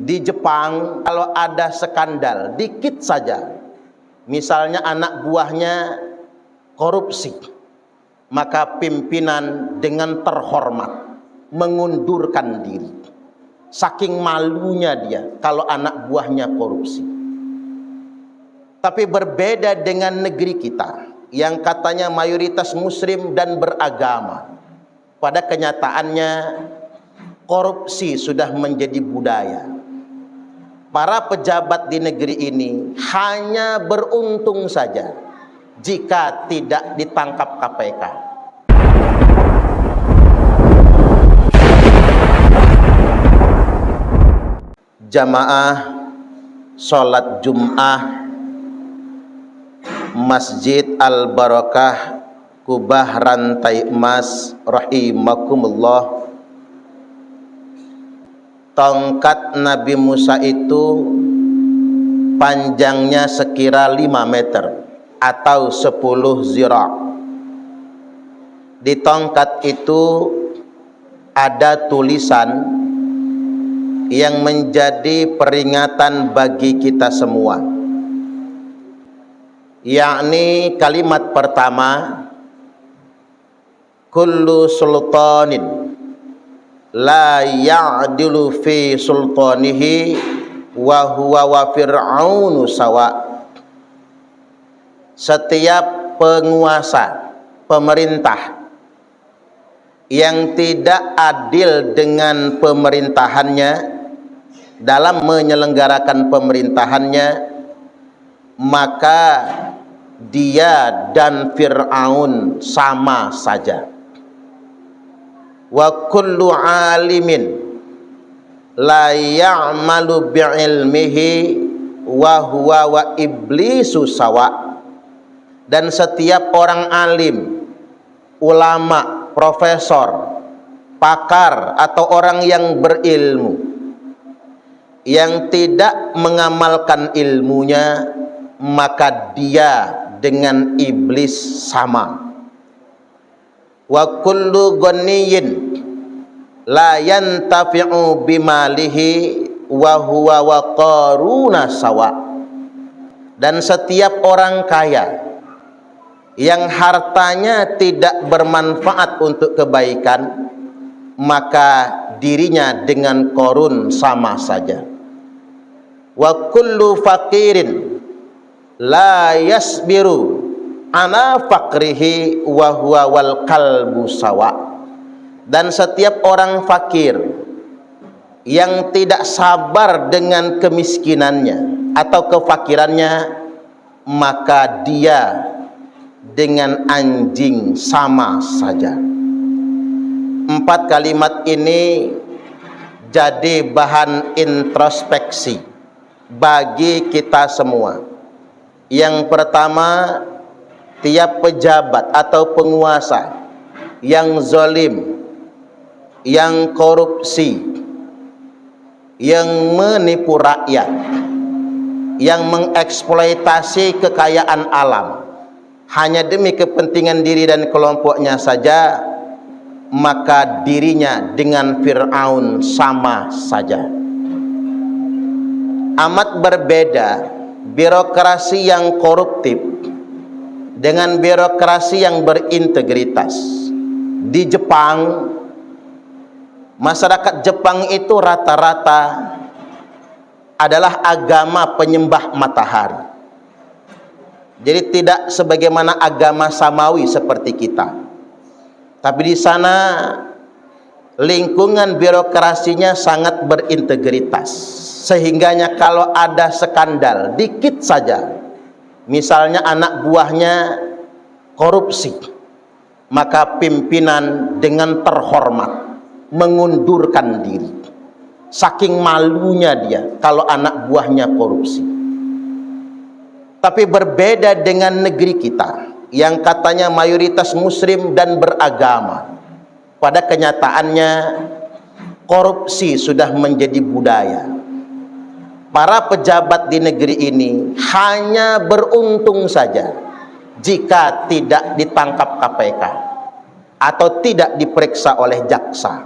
Di Jepang kalau ada skandal dikit saja, misalnya anak buahnya korupsi, maka pimpinan dengan terhormat mengundurkan diri. Saking malunya dia kalau anak buahnya korupsi. Tapi berbeda dengan negeri kita yang katanya mayoritas muslim dan beragama. Pada kenyataannya korupsi sudah menjadi budaya. Para pejabat di negeri ini hanya beruntung saja jika tidak ditangkap KPK. Jamaah sholat Jum'ah Masjid Al-Barakah Kubah Rantai Emas rahimakumullah. Tongkat Nabi Musa itu panjangnya sekira 5 meter atau 10 zira'. Di tongkat itu ada tulisan yang menjadi peringatan bagi kita semua, yakni kalimat pertama, kullu sultanin la ya'dilu fi sultanihi wa huwa wa fir'aunu sawa. Setiap penguasa, pemerintah yang tidak adil dengan pemerintahannya dalam menyelenggarakan pemerintahannya, maka dia dan Fir'aun sama saja. Wa kullu alimin la ya'malu bi'ilmihi wa huwa wa iblisu sawa. Dan setiap orang alim, ulama, profesor, pakar atau orang yang berilmu yang tidak mengamalkan ilmunya, maka dia dengan iblis sama. Wa kullu ghaniyin la yantafi'u bimalihi wa huwa wa qaruna sawa. Dan setiap orang kaya yang hartanya tidak bermanfaat untuk kebaikan, maka dirinya dengan Qarun sama saja. Wa kullu faqirin la yasbiru ana faqrihi wa huwa wal qalbu sawa. Dan setiap orang fakir yang tidak sabar dengan kemiskinannya atau kefakirannya, maka dia dengan anjing sama saja. 4 kalimat ini jadi bahan introspeksi bagi kita semua. Yang pertama, tiap pejabat atau penguasa yang zalim, yang korupsi, yang menipu rakyat, yang mengeksploitasi kekayaan alam hanya demi kepentingan diri dan kelompoknya saja, maka dirinya dengan Fir'aun sama saja. Amat berbeda birokrasi yang koruptif dengan birokrasi yang berintegritas. Di Jepang, masyarakat Jepang itu rata-rata adalah agama penyembah matahari. Jadi tidak sebagaimana agama samawi seperti kita. Tapi di sana lingkungan birokrasinya sangat berintegritas, sehingganya kalau ada skandal dikit saja, misalnya anak buahnya korupsi, maka pimpinan dengan terhormat mengundurkan diri. Saking malunya dia kalau anak buahnya korupsi. Tapi berbeda dengan negeri kita yang katanya mayoritas muslim dan beragama. Pada kenyataannya korupsi sudah menjadi budaya. Para pejabat di negeri ini hanya beruntung saja jika tidak ditangkap KPK atau tidak diperiksa oleh jaksa.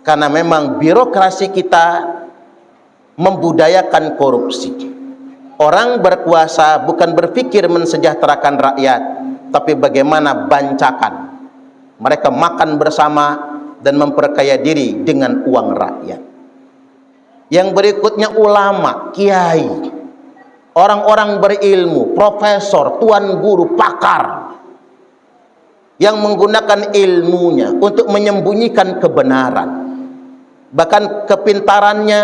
Karena memang birokrasi kita membudayakan korupsi. Orang berkuasa bukan berpikir mensejahterakan rakyat, tapi bagaimana bancakan. Mereka makan bersama dan memperkaya diri dengan uang rakyat. Yang berikutnya ulama, kiai, orang-orang berilmu, profesor, tuan guru, pakar, yang menggunakan ilmunya untuk menyembunyikan kebenaran. Bahkan kepintarannya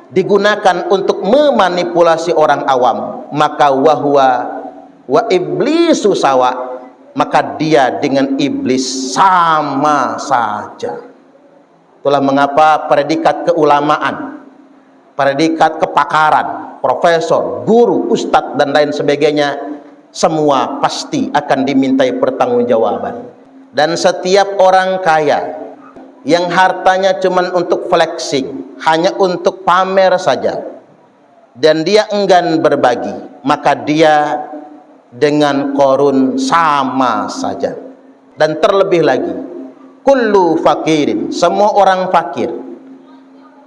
digunakan untuk memanipulasi orang awam. Maka wahwa wa iblisu sawa, maka dia dengan iblis sama saja. Itulah mengapa predikat keulamaan, predikat kepakaran, profesor, guru, ustadz dan lain sebagainya, semua pasti akan dimintai pertanggungjawaban. Dan setiap orang kaya yang hartanya cuma untuk flexing, hanya untuk pamer saja, dan dia enggan berbagi, maka dia dengan korun sama saja. Dan terlebih lagi, kullu fakirin, semua orang fakir,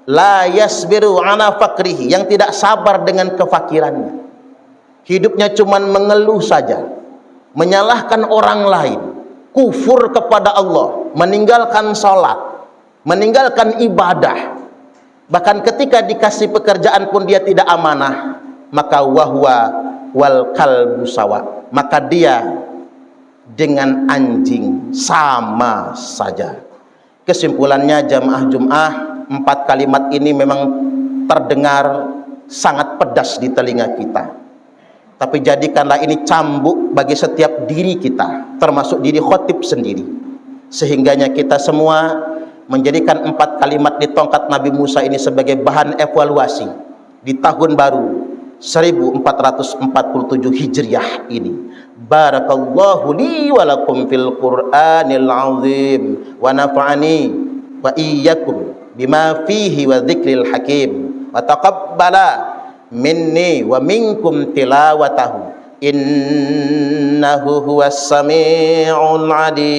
la yasbiru ala fakrihi, yang tidak sabar dengan kefakirannya, hidupnya cuma mengeluh saja, menyalahkan orang lain, kufur kepada Allah, meninggalkan salat, meninggalkan ibadah, bahkan ketika dikasih pekerjaan pun dia tidak amanah, maka wahwa wal kalbu sawa, maka dia dengan anjing sama saja. Kesimpulannya jamaah Jum'ah, 4 kalimat ini memang terdengar sangat pedas di telinga kita, tapi jadikanlah ini cambuk bagi setiap diri kita, termasuk diri khotib sendiri, sehingganya kita semua menjadikan 4 kalimat di tongkat Nabi Musa ini sebagai bahan evaluasi di tahun baru 1447 Hijriah ini. Barakallahu li wa lakum fil Qur'anil azim wa nafa'ani wa iyyakum bima fihi wa dzikril hakim wa taqabbala minni wa minkum tilawatahu innahu huwas sami'ul alim.